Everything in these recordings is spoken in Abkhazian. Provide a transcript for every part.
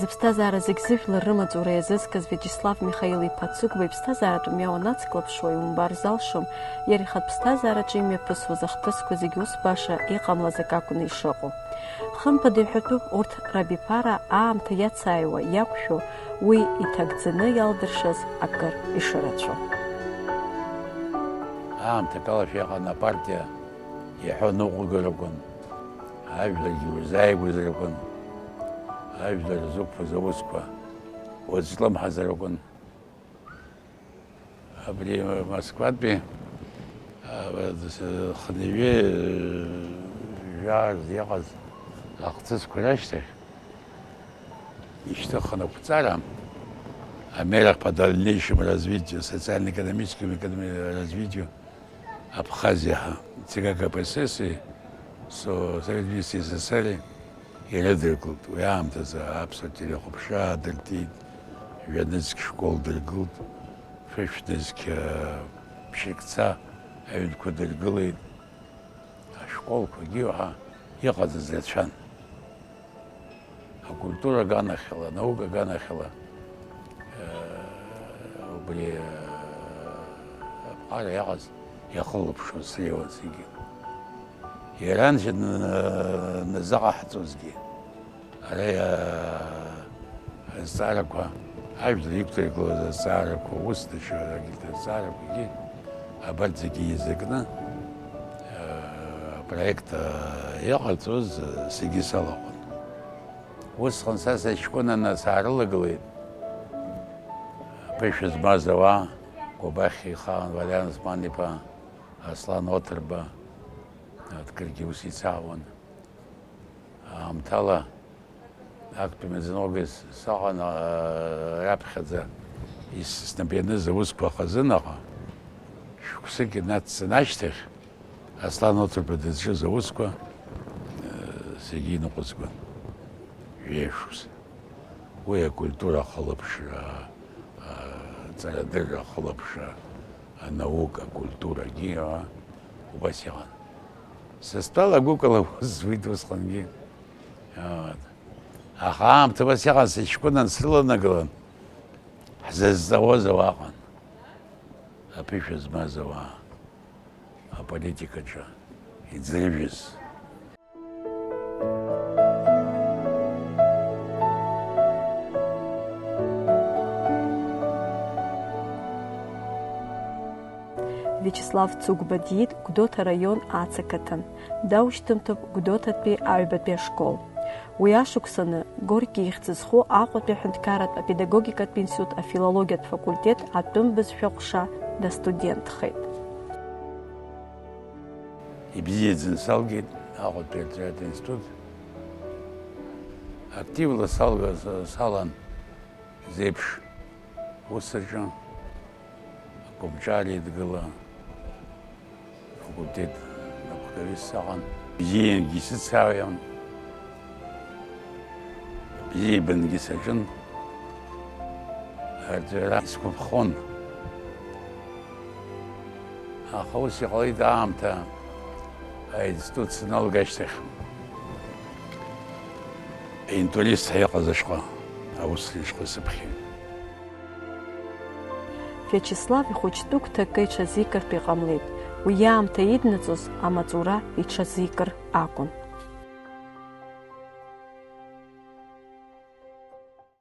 зыԥсҭазаара зегь зыжәлар рымаҵура иазызкыз Виачеслав Михаил-иԥа Цыгәба иԥсҭазааратә мҩа уанацклаԥшуа иумбар залшом, иара ихатә ԥсҭазаараҿы имҩаԥысуаз ахҭысқәа зегь ус баша иҟамлаз ак акәын ишыҟоу. Хымԥада иҳәатәуп урҭ рабиԥара аамҭа иацааиуа иақәшәо, уи иҭагӡаны иалдыршаз акыр ишырацәоу. Аамҭа калашәа иҟан апартиа иаҳәон ыҟәыгарақәан, ажәларгьы ирзааигәазарақәан, ажәлар зықәԥаз аусқәа уазлымҳазарақәан. Абри Москватәи хынҩы жәаарс иҟаз ахҭысқәа рашьҭахь ишьҭыхын ақәҵара мерах по дальнейшему развитию, социально-экономическому развитию Абхазии, ЦК КПСС и Советского СССР ирыдыркылт. Уи аамҭазы аԥсуа телехәаԥшра дыртит, жәаныҵк школ дыргылт, шәышәныҵк ԥшьыкца аҩнқәа дыргылеит. Ашколқәагьы иҟаӡаз рацәан. Акультура аганахьала, анаука аганахьала убри аԥҟара иаҟаз иахылаԥшуаз среиуан зегьы. Иаранӡа назаҟаҳҵозгьы ара азҵаарақәа, ажәлар иқәдыргылаз азҵаарақәа, ус даҽа азҵаарақәагьы абарҭ зегьы еизакны апроект иҟарҵоз зегьы салаҟәын. Усҟан са саҷкәынаны саарылагылеит. Ԥышәа змаз ауаа, Кәабахь ихаан, Валиан Осман-иԥа, Аслан Оҭырба, акыргьы ус ицаауан. Аамҭала актәи маӡаныҟәгаҩ саҟан раԥхьаӡа снапы ианыз аусқәа хазынаҟа, шықәсык инацҵаны ашьҭахь Аслан Оҭырба дызҿыз аусқәа зегьы иныҟәызгон, ҩеишус. Уи акультура ахылаԥшра, аҵарадырра ахылаԥшра, анаука, акультурагьы убас иҟан. Сыстәала гәыкала ус зуит усҟангьы. Аха аамҭа убас иҟан, сыҷкәынан срыланагалан, ҳзазҵаауаз ауаа ыҟан. Аԥышәа змаз ауаа, аполитикаҿы иӡрыжәыз. Виачеслав Цыгәба диит Гәдоуҭа раион ацақаҭан, даушьҭымҭып Гәдоуҭатәи аҩбатәи ашкол. Уи ашықәсаны Горки ихьӡ зху Аҟәатәи аҳәынҭқарратә апедагогикатә институт афилологиатә факультет атәым бызшәа ҟәша дастудентхеит. Ибзиаӡаны салгеит Аҟәатәи алитературатә институт. Активла салан зеиԥш усаҿы, акомҿари дгыла, факультет напхгаҩыс саҟан. Бзиангьы исыцҳауан, бзиабангьы саҿын, арҵаҩра исгәаԥхон. Аха ус иҟалеит аамҭа аинститут саналга ашьҭахь. Интуристҳәа иҟаз ашҟа, аус ашҟа сыԥхьеит. Виачеслав ихәыҷтәы гәҭакы иҽазикыртә иҟамлеит. Уи аамҭа иднаҵоз амаҵура иҽазикыр акәын.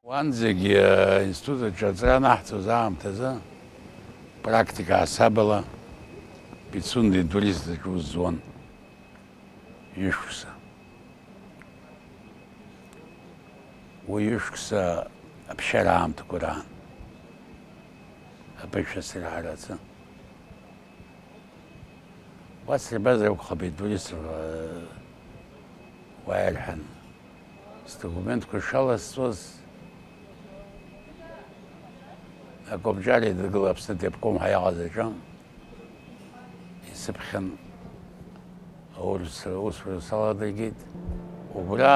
Уанӡагьы аинститут аҿы аҵара анаҳҵоз аамҭазы практика асабала Пицунда интурист аҿы ус зуан ҩышықәса. Уи ҩышықәса аԥшьара аамҭақәа раан. Аԥышәа сырҳарацы. Уасырбазар акәхап интуристқәа уаирҳәан. Сдокументқәа шалазҵоз акомҿари дгыла Аԥснытәи аобкомҳәа иаҟаз аҿы исыԥхьан аусура саладыргеит. Убра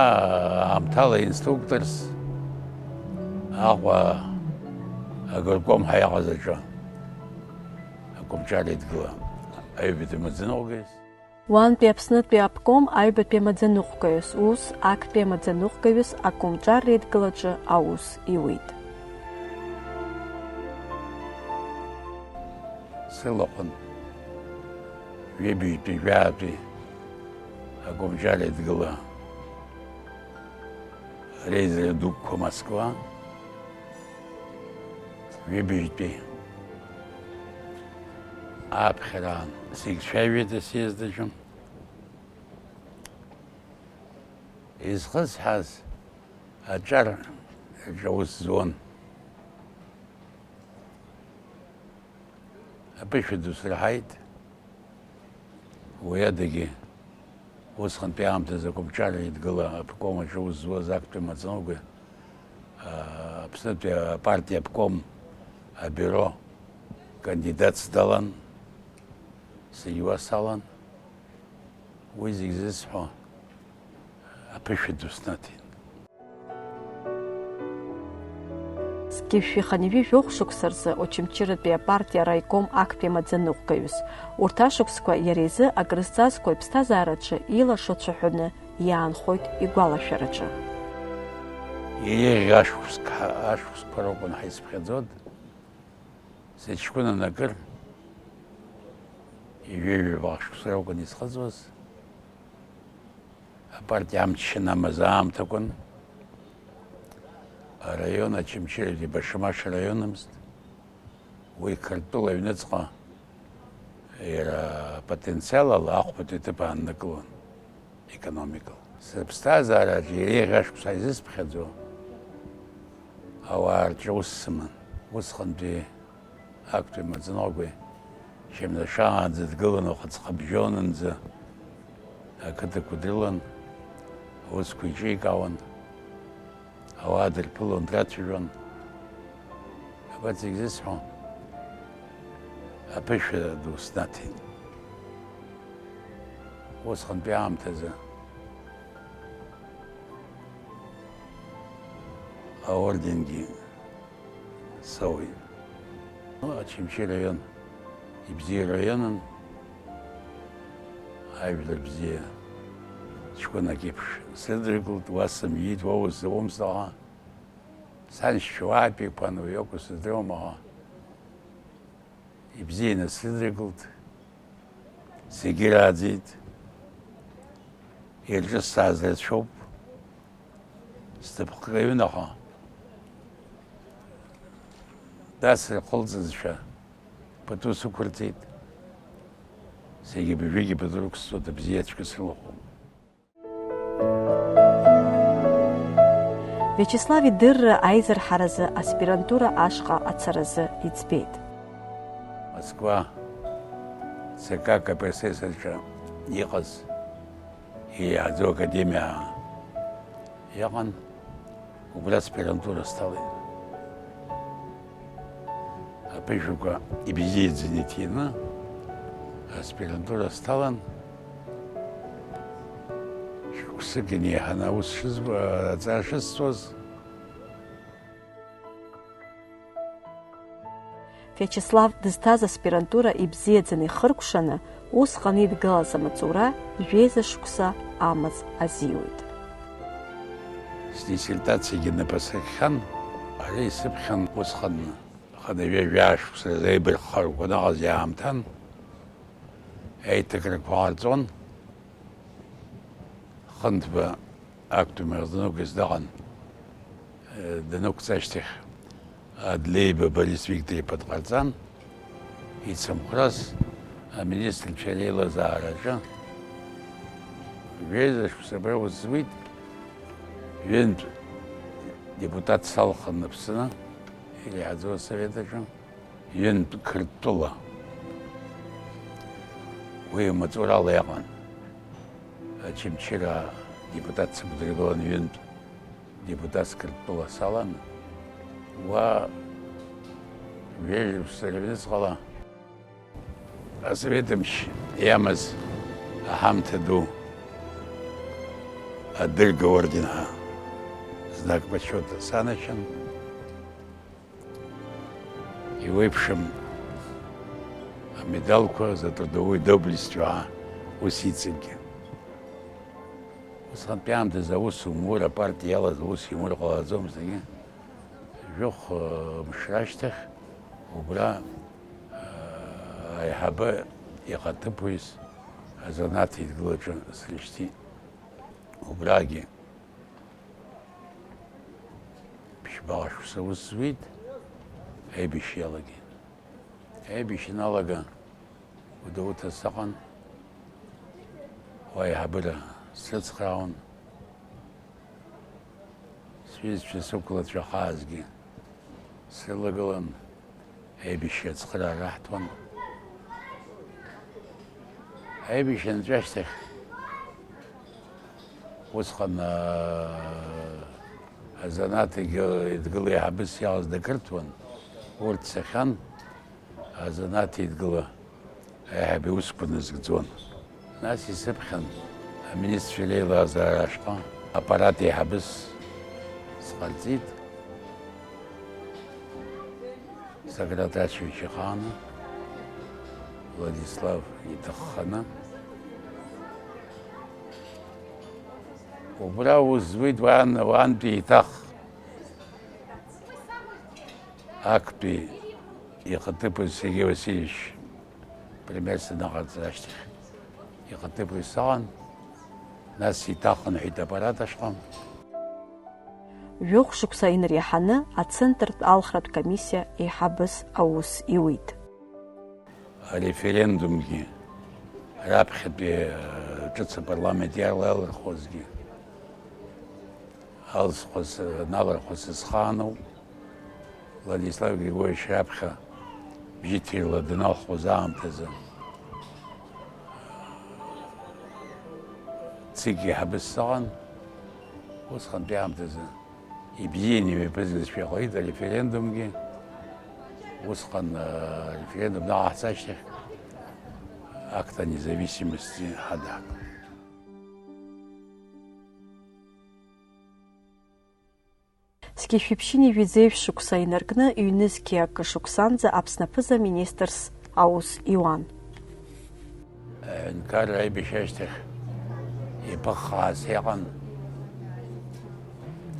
аамҭала инструкторс Аҟәа агоркомҳәа иаҟаз аҿы акомҿари дгыла аҩбатәи маӡаныҟәгаҩыс. Уантәи Аԥснытәи аобком аҩбатәи амаӡаныҟәгаҩыс, ус актәи амаӡаныҟәгаҩыс акомҿар реидгылаҿы аус иуит. Сылаҟәын ҩыбаҩтәи жәаатәи акомҿар еидгыла реизара дуқәа Москва, ҩыбаҩтәи аԥхьараан сегшәаҩит асиездаҿы. Изхысҳаз аҿар аус зуан. Аԥышәа ду сраҳаит. Уи адагьы усҟантәи аамҭазы акомҿар еидгыла аобком аҿы аус зуаз актәи амаӡаныҟәгаҩ Аԥснытәи апартиа аобком абюро кандидатс далан, сыҩуа салан, уи зегь зысҳәо аԥышәа ду снаҭеит. Зқьышәиханҩы жәохә шықәса рзы Очамчыратәи апартиа араиком актәи амаӡаныҟәгаҩыс. Урҭ ашықәсқәа иара изы акрызҵазкуа иԥсҭазаараҿы илашо цәаҳәаны иаанхоит игәалашәараҿы. Иеиӷьу ашықәсқәа ракәын ҳаизԥхьаӡоит. Сыҷкәынан акыр ижәҩа-ҩбаҟа шықәса ракәын изхыҵуаз. Апартиа амч шьанамыз аамҭакәын. Араион Очамчыратәи башамаша раионымызт. Уи Қырҭтәыла аҩныҵҟа иара апотенциал ала ахәбатәи ҭыԥ ааннакылон економикала. Сыԥсҭазаараҿы иреиӷьу ашықәса изысԥхьаӡо ауаа рҿы ус сыман. Усҟантәи актәи амаӡаныҟәгаҩ шьамнашаанӡа дгылан, ухаҵкы-бжьонынӡа ақыҭақәа дрылан, аусқәа иҿикаауан, ауаа дырԥылон, драцәажәон. Абарҭ зегь зысҳәо аԥышәа ду снаҭеит. Усҟантәи аамҭазы аорденгьы соуит. Очамчы раион ибзиа раионын, ажәлар бзиа ҷкәынак еиԥш сыдрыгылт, уа сымҩит, уа уззаумсҭаха. Саншьцәа уаатәиқәан, уи иоуп сыздыруамаха. Ибзианы сыдрыгылт, зегьы рааӡеит. Ирҿысҭааз рацәоуп. Сҭыԥхга аҩынаҟа дасырҟәылҵызшәа пату сықәырҵеит. Зегьы быжәгьы пату рықәсҵоит, абзиаҵәҟьа срылахәуп. Виачеслав идырра аизарҳаразы аспирантура ашҟа ацаразы иӡбеит. Москва ЦК КПСС аҿы иҟаз иааӡо академиа иҟан, убра аспирантура сҭалеит. Аԥышәақәа ибзиаӡаны иҭины аспирантура сҭалан, шықәсык инеиҳаны аус аҵара шысҵоз. Виачеслав дызҭаз аспирантура ибзиаӡаны ихыркәшаны, усҟан идгылаз амаҵура жәеиза шықәса амаҵ азиуит. Сдиссертациагьы напасыхьхан, ари исыԥхьан усҟан хадажәа жәашықәса реибарххарақәа наҟаз иаамҭан, аиҭакрақәа ҟарҵон. Хынҭба актәи амаӡаныҟәгаҩыс даҟан, данықәҵ ашьҭахь Адлеиба Борис Викторович дҟарҵан, ицымхәрас аминистрцәа реилазаараҿы жәеиза шықәса абра ус зуит. Ҩынтә депутат салхан Аԥсны иреиҳаӡоу асовет аҿы, ҩынтә Қырҭтәыла уи амаҵурала иҟан. Очамчыра депутат сықәдыргылан, ҩынтә депутатс Қырҭтәыла салан, уа жәеижә шықәса рыҩныҵҟала асовет мч иамаз аҳамҭа ду адырга орденҳа знак почета саначын, иуеиԥшым амедалқәа за трудовую доблестью ус иҵегьы. Усҟантәи аамҭазы аус умур, апартиа иалаз аус имур ҟалаӡомызт егьи. Жәохә мшы рашьҭахь убра аиҳабы иҟаҭыԥуаҩыс азанааҭ еидгылаҿы срышьҭит. Убрагьы ԥшьбаҟа шықәса ус зуит, аибашьра иалагеит. Аибашьра аналага Гәдоуҭа сыҟан, уа аиҳабыра срыцхраауан, сҩызцәа сықәлацәа хаазгьы срылагылан, аибашьра ацхыраара раҳҭуан. Аибашьра анҵәа ашьҭахь усҟан азанааҭ еидгыла аиҳабыс иалаз дакырҭуан, урҭ цахьан, азанааҭ еидгыла аиҳабы иусқәа назгӡон. Нас исыԥхьан аминистр иреилазаара ашҟа аппарат аиҳабыс сҟарҵеит, Сагратачевич ихааны, Владислав иҭахханы. Убра ус зуит уаантәи еиҭах актәи ихаҭыԥуаҩ Сергеи Васильевич премиерс наҟарҵара ашьҭахь ихаҭыԥуаҩ саҟан, нас еиҭах хынҳәит аппарат ашҟа. Жәохә шықәса инреиҳаны ацентртә алхратә комиссиа еиҳабыс аус иуит. Ареферендумгьы раԥхьатәи ҿыц апарламент иалалырхозгьы налырхәыз схаанауп. Владислав Григорьевич раԥхьа бжьыҭирла даналхуаз аамҭазы ЦИК еиҳабыс саҟан. Усҟантәи аамҭазы ибзианы имҩаԥызгазшәа иҟалеит ареферендумгьы. Усҟан референдум наҟаҳҵа ашьҭахь акт о независимости ҳадак. Сқьышәиԥшьыни жәиӡеиԥш шықәса инаркны ҩнызқьи акы шықәсанӡа Аԥсны аԥыза-министрс аус иуан. Аҳәынҭқарра аибашьра ашьҭахь иԥыххааз иҟан,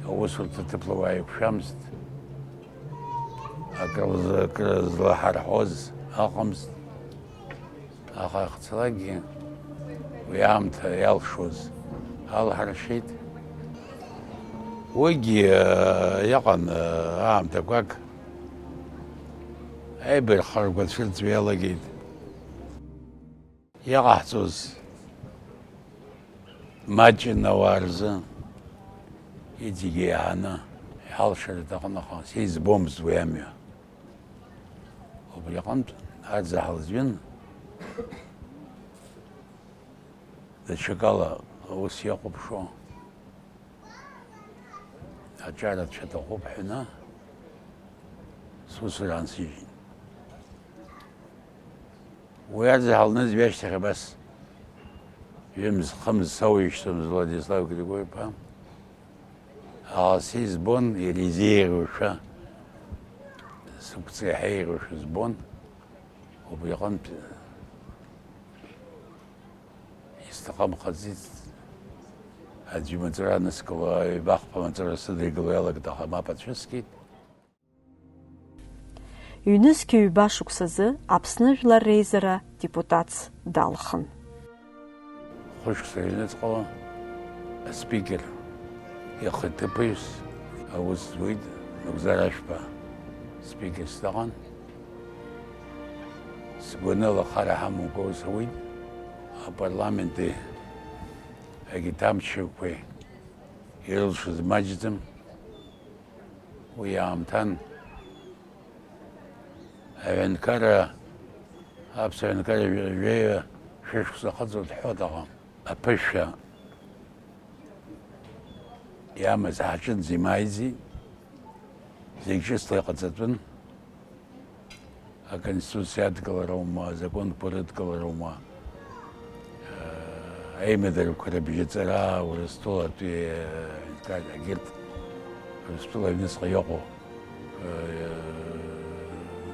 аусурҭа ҭыԥла уаа иқәшәамызт, акрызлаҳарҳәоз ыҟамызт, аха иахьцалакгьы уи аамҭа иалшоз алҳаршеит. Уигьы иҟан аамҭақәак аибархарақәа цәырҵуа иалагеит. Иҟаҳҵоз маҷын ауаа рзы иҵегьы иаҳаны иҳалшар иҭахын, аха сизбомызт уи амҩа. Убри аҟнытә арӡа ҳалзҩын, даҽакала аус иахәаԥшуа аҿарацәа аҭахуп ҳәаны сусура аансижьит. Уи арӡа ҳалныз ҩашьҭахь абас ҩымз-хымз сауишьҭымыз Владислав Григорьев-иԥа аӷасы избон, иризеируашәа, сықәҵа иаҳеируашәа збон. Убри аҟнытә исҭахымхаӡеит аӡәы маҵура аныскыло, аҩбахԥа маҵура сыдыргыло иалагеит, аха мап ацәыскит. Ҩнызқьи ҩба шықәсазы Аԥсны Жәлар Реизара депутатс далхын. Хәышықәса рыҩныҵҟала аспикер ихаҭыԥуаҩыс аус зуит, Нугзар Ашәба спикерс дыҟан. Сгәаныла хара ҳамоумкәа аус ауит. Апарламенти агитамчықәеи ирылшоз маҷӡам. Уи аамҭан аҳәынҭқарра, аԥсуа аҳәынҭқарра жәаҩа шәышықәса ахыҵуа дҳәот, аха аԥышәа иамаз ҳаҿынӡа имааиӡеит, зегь ҿыцла иҟаҵатәын. Аконституциа адкылара аума, азаконқәа рыдкылара аума, аимадарақәа рыбжьаҵара, Урыстәылатәи аҳәынҭқарра, егьырҭ Урыстәыла аҩныҵҟа иҟоу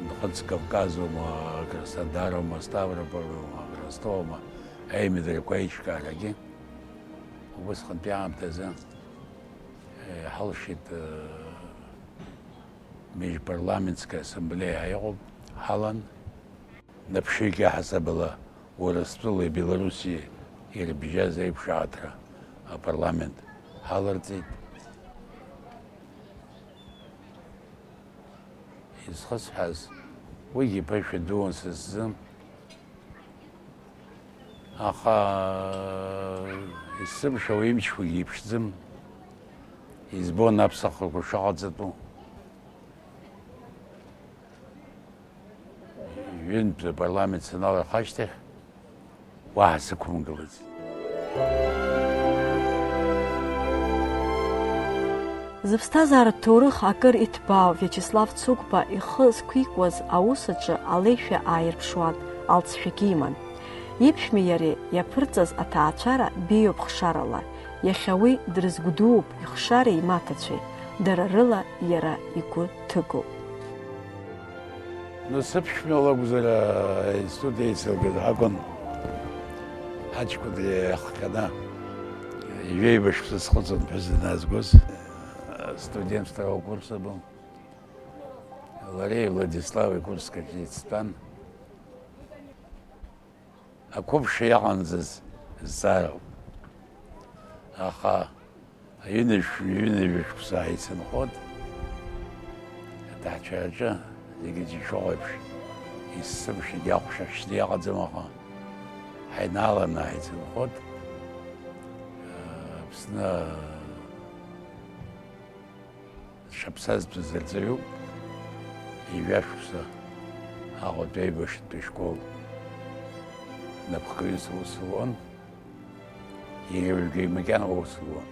Нхыҵ Кавказ аума, Краснодар аума, Ставрополь аума, Ростов аума, аимедрақәа аиҿкаарагьы убысҟантәи аамҭазы ҳалшеит межпарламентская ассамблея иҟоуп ҳалан наԥшыҩкьа ҳасабала Урыстәылеи Белоруссиеи ирыбжьаз аиԥшааҭра апарламент ҳаларҵеит. Изхысҳәаз уигьы ԥышәа дуун са сзы, аха исзымшәауа имчқәагьы иԥшӡым, избон аԥсахрақәа шаҟаҵатәу. Ҩынтә апарламент саналырха ашьҭахь уаҳа сықәымгылаӡеит. Зыԥсҭазааратә ҭоурых акыр иҭбаау Виачеслав Цугба ихы зқәикуаз аус аҿы алеишәа ааирԥшуан, алҵшәагьы иман. Иԥшәмеи иареи иаԥырҵаз аҭаацәара беиоуп хшарала. Иахьа уи дрызгәдууп ихшареи имаҭацәеи, дара рыла иара игәы ҭыгоуп. Сыԥшәма лакәзар аинститут еицыргаз акәын, ҳаҷкәын иахҟьаны ижәеибашьԥсы схыҵын ԥҳәыс данаазгоз. Студент второго курса был. Лареи Владислав курс какие-то стан. Ақәыԥшра иаҟанӡаз зҵаарауп. Аха ҩынҩажәа-шықәса ааицынхот, аҭаацәараҿы зегьы џьашьоу еиԥш исымшагьы ахәшахшьны иаҟаӡам, аха ҳаинааланы ааицынхот. Аԥсны шаԥсазтәыз арҵаҩуп, ижәашықәса аҟәатәи аибашьратәи школ напхгаҩыс аус луан, иреиуаҩгьы макьана аус луан.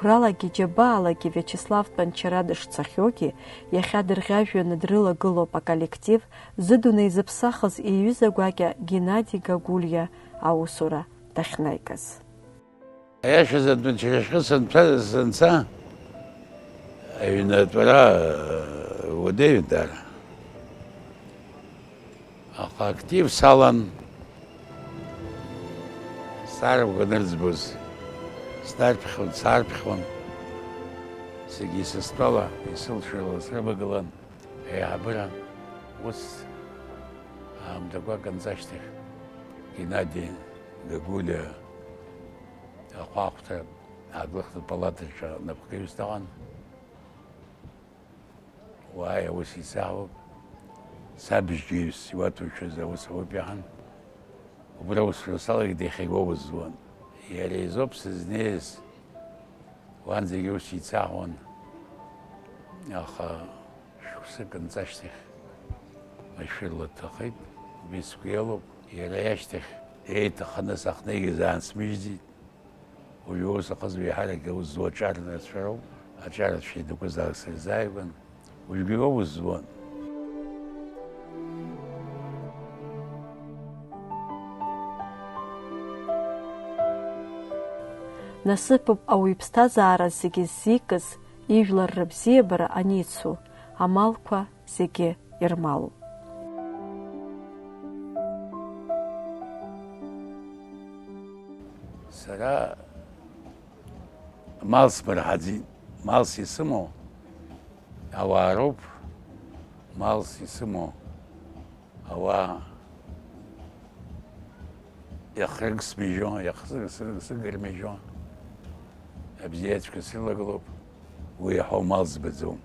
Қәралагьы џьабаалагьы Виачеславтә Анчара дышцахьоугьы, иахьа дырӷьажәҩаны дрылагылоуп аколлектив зыдунеи зыԥсахыз иҩыза гәакьа Геннади Гагулиа аусура дахьнаигаз. Аиашазы Анчарашьҟа санца аҩнатәара уадаҩын дара. Аха актив салан саарԥхын ырӡбоз. Саарԥхьон, зегьы сыстәала, исылшарала срывагылан, аиҳабыра ус аамҭақәак анҵашьҭахь Геннади Гагулиа ахәаахәҭра аглыхтә палатаҿы напхгаҩыс дыҟан. Уааи, аус исаауп, сабыжьгаҩыс иуаҭәоушәаз аус ауп иаҳан. Убра аусура салагеит, иахьа игәоуаз зуан. Иара изоуп сызнеиз, уан зегьы ус еицаҳауан, аха шықәсык анҵашьҭахь машәырла дҭахеит, уи сгәеилоуп. Иара иашьҭахь еиҭаханы сахьнеигаз аан смыжьӡеит. Уажәы ус аҟазу еиҳарак аус зуа аҿарнарцәароуп, аҿарацәа еидыкәызаак сырзааигәан, уажәгьы аус зуан. Насыԥуп ауаҩ ԥсҭазаара зегьы ззикыз, ижәлар рыбзиабара аницу, амалқәа зегьы ирмалуп. Сара мал смырҳаӡеит, малс исымоу ауаа роуп, малс исымоу ауаа иахрыг смижьон, сыгырмижьон. Абзиацәа сылагылоуп, уи иаҳау мал збаӡом.